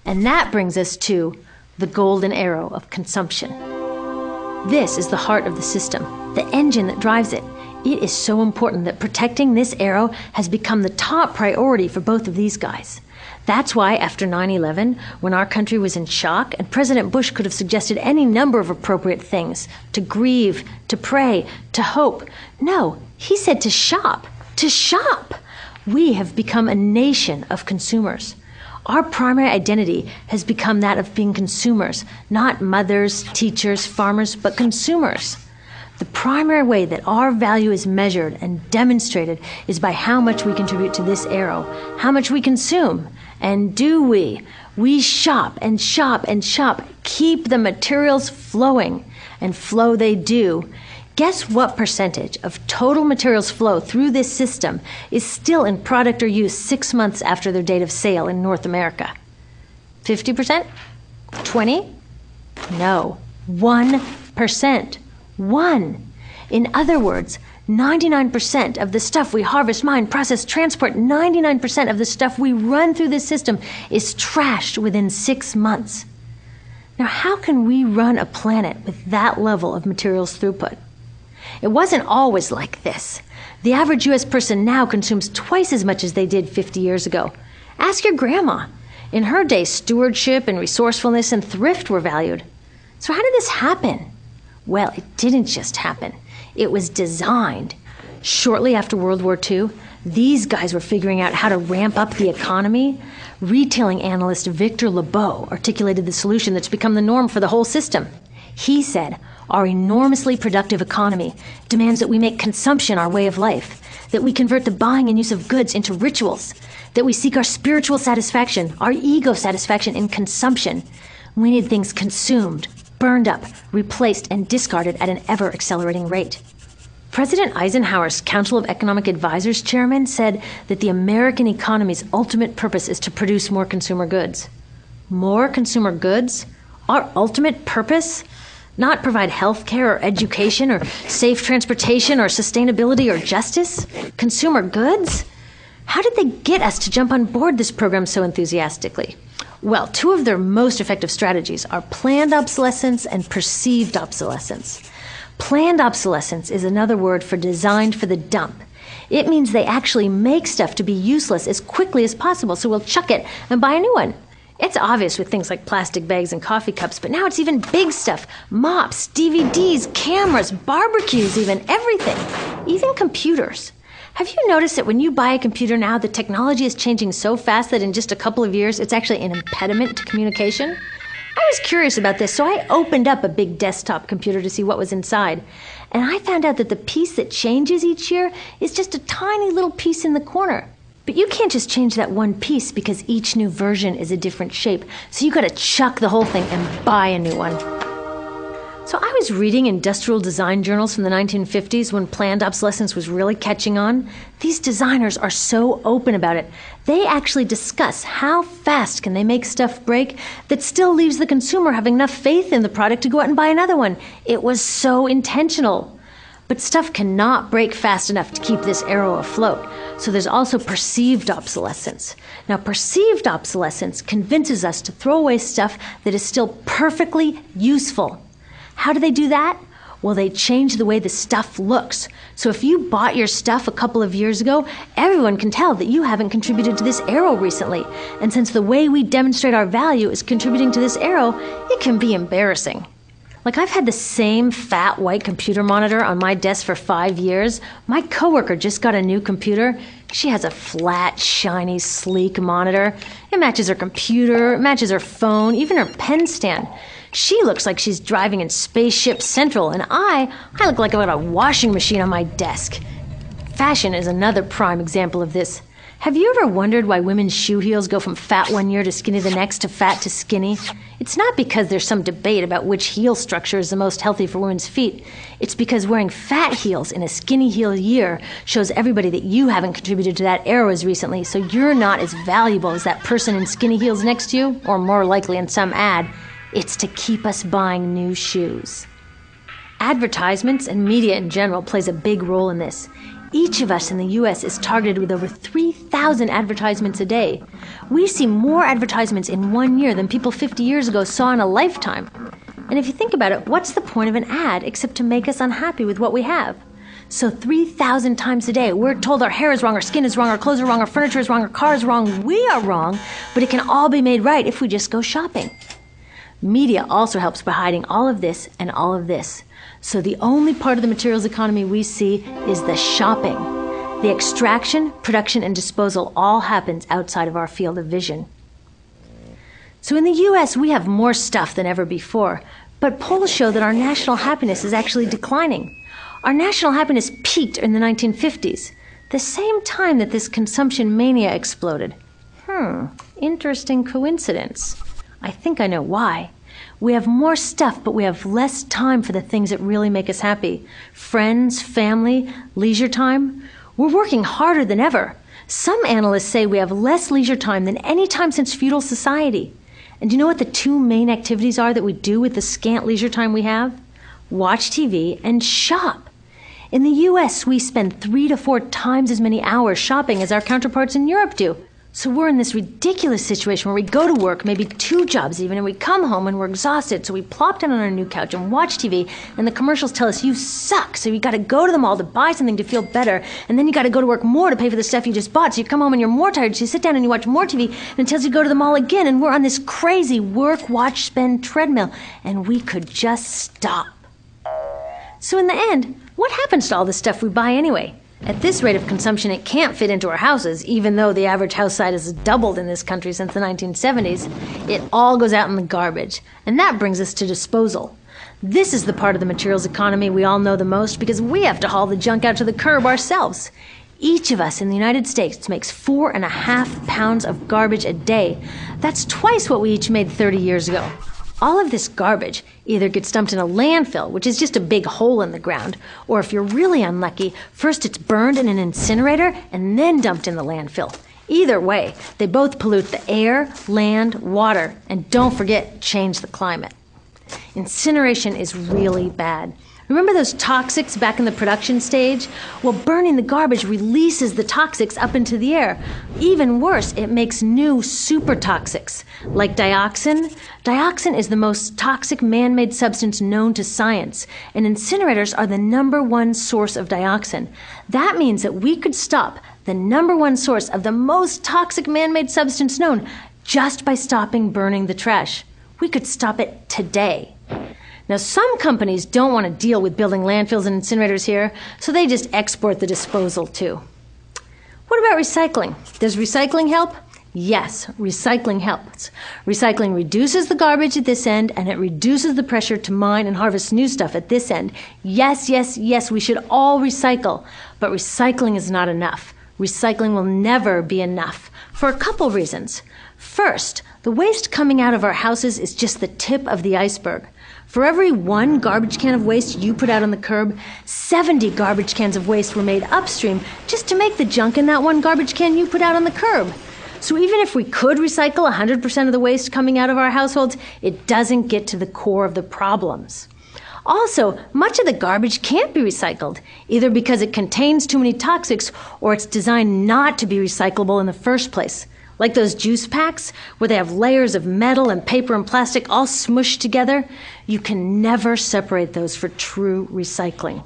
And that brings us to the golden arrow of consumption. This is the heart of the system, the engine that drives it. It is so important that protecting this arrow has become the top priority for both of these guys. That's why after 9/11, when our country was in shock, and President Bush could have suggested any number of appropriate things, to grieve, to pray, to hope. No, he said to shop, to shop. We have become a nation of consumers. Our primary identity has become that of being consumers, not mothers, teachers, farmers, but consumers. The primary way that our value is measured and demonstrated is by how much we contribute to this arrow, how much we consume. And do we? We shop and shop and shop, keep the materials flowing, and flow they do. Guess what percentage of total materials flow through this system is still in product or use 6 months after their date of sale in North America? 50%? 20? No, 1%. 1. In other words, 99% of the stuff we harvest, mine, process, transport, 99% of the stuff we run through this system is trashed within 6 months. Now, how can we run a planet with that level of materials throughput? It wasn't always like this. The average U.S. person now consumes twice as much as they did 50 years ago. Ask your grandma. In her day, stewardship and resourcefulness and thrift were valued. So how did this happen? Well, it didn't just happen. It was designed. Shortly after World War II, these guys were figuring out how to ramp up the economy. Retailing analyst Victor Lebeau articulated the solution that's become the norm for the whole system. He said, our enormously productive economy demands that we make consumption our way of life, that we convert the buying and use of goods into rituals, that we seek our spiritual satisfaction, our ego satisfaction in consumption. We need things consumed, burned up, replaced, and discarded at an ever-accelerating rate. President Eisenhower's Council of Economic Advisors chairman said that the American economy's ultimate purpose is to produce more consumer goods. More consumer goods? Our ultimate purpose? Not provide health care or education or safe transportation or sustainability or justice? Consumer goods? How did they get us to jump on board this program so enthusiastically? Well, two of their most effective strategies are planned obsolescence and perceived obsolescence. Planned obsolescence is another word for designed for the dump. It means they actually make stuff to be useless as quickly as possible, so we'll chuck it and buy a new one. It's obvious with things like plastic bags and coffee cups, but now it's even big stuff. Mops, DVDs, cameras, barbecues even, everything. Even computers. Have you noticed that when you buy a computer now, the technology is changing so fast that in just a couple of years, it's actually an impediment to communication? I was curious about this, so I opened up a big desktop computer to see what was inside. And I found out that the piece that changes each year is just a tiny little piece in the corner. But you can't just change that one piece because each new version is a different shape. So you gotta chuck the whole thing and buy a new one. So I was reading industrial design journals from the 1950s when planned obsolescence was really catching on. These designers are so open about it. They actually discuss how fast can they make stuff break that still leaves the consumer having enough faith in the product to go out and buy another one. It was so intentional. But stuff cannot break fast enough to keep this arrow afloat. So there's also perceived obsolescence. Now, perceived obsolescence convinces us to throw away stuff that is still perfectly useful. How do they do that? Well, they change the way the stuff looks. So if you bought your stuff a couple of years ago, everyone can tell that you haven't contributed to this arrow recently. And since the way we demonstrate our value is contributing to this arrow, it can be embarrassing. Like, I've had the same fat white computer monitor on my desk for 5 years. My coworker just got a new computer. She has a flat, shiny, sleek monitor. It matches her computer, it matches her phone, even her pen stand. She looks like she's driving in Spaceship Central, and I look like I've got a washing machine on my desk. Fashion is another prime example of this. Have you ever wondered why women's shoe heels go from fat one year to skinny the next to fat to skinny? It's not because there's some debate about which heel structure is the most healthy for women's feet. It's because wearing fat heels in a skinny heel year shows everybody that you haven't contributed to that arrow as recently, so you're not as valuable as that person in skinny heels next to you, or more likely in some ad. It's to keep us buying new shoes. Advertisements and media in general plays a big role in this. Each of us in the U.S. is targeted with over 3,000 advertisements a day. We see more advertisements in 1 year than people 50 years ago saw in a lifetime. And if you think about it, what's the point of an ad except to make us unhappy with what we have? So 3,000 times a day, we're told our hair is wrong, our skin is wrong, our clothes are wrong, our furniture is wrong, our car is wrong. We are wrong, but it can all be made right if we just go shopping. Media also helps by hiding all of this and all of this. So the only part of the materials economy we see is the shopping. The extraction, production, and disposal all happens outside of our field of vision. So in the U.S., we have more stuff than ever before, but polls show that our national happiness is actually declining. Our national happiness peaked in the 1950s, the same time that this consumption mania exploded. Interesting coincidence. I think I know why. We have more stuff, but we have less time for the things that really make us happy. Friends, family, leisure time. We're working harder than ever. Some analysts say we have less leisure time than any time since feudal society. And do you know what the two main activities are that we do with the scant leisure time we have? Watch TV and shop. In the U.S., we spend 3 to 4 times as many hours shopping as our counterparts in Europe do. So we're in this ridiculous situation where we go to work, maybe 2 jobs even, and we come home and we're exhausted. So we plop down on our new couch and watch TV, and the commercials tell us you suck. So you got to go to the mall to buy something to feel better, and then you got to go to work more to pay for the stuff you just bought. So you come home and you're more tired, so you sit down and you watch more TV, and it tells you to go to the mall again, and we're on this crazy work, watch, spend treadmill, and we could just stop. So in the end, what happens to all the stuff we buy anyway? At this rate of consumption, it can't fit into our houses, even though the average house size has doubled in this country since the 1970s. It all goes out in the garbage. And that brings us to disposal. This is the part of the materials economy we all know the most because we have to haul the junk out to the curb ourselves. Each of us in the United States makes 4.5 pounds of garbage a day. That's twice what we each made 30 years ago. All of this garbage either gets dumped in a landfill, which is just a big hole in the ground, or if you're really unlucky, first it's burned in an incinerator and then dumped in the landfill. Either way, they both pollute the air, land, water, and don't forget, change the climate. Incineration is really bad. Remember those toxics back in the production stage? Well, burning the garbage releases the toxics up into the air. Even worse, it makes new super toxics, like dioxin. Dioxin is the most toxic man-made substance known to science, and incinerators are the #1 source of dioxin. That means that we could stop the #1 source of the most toxic man-made substance known just by stopping burning the trash. We could stop it today. Now, some companies don't want to deal with building landfills and incinerators here, so they just export the disposal too. What about recycling? Does recycling help? Yes, recycling helps. Recycling reduces the garbage at this end, and it reduces the pressure to mine and harvest new stuff at this end. Yes, yes, yes, we should all recycle, but recycling is not enough. Recycling will never be enough for a couple reasons. First, the waste coming out of our houses is just the tip of the iceberg. For every 1 garbage can of waste you put out on the curb, 70 garbage cans of waste were made upstream just to make the junk in that 1 garbage can you put out on the curb. So even if we could recycle 100% of the waste coming out of our households, it doesn't get to the core of the problems. Also, much of the garbage can't be recycled, either because it contains too many toxics or it's designed not to be recyclable in the first place. Like those juice packs, where they have layers of metal and paper and plastic all smushed together, you can never separate those for true recycling.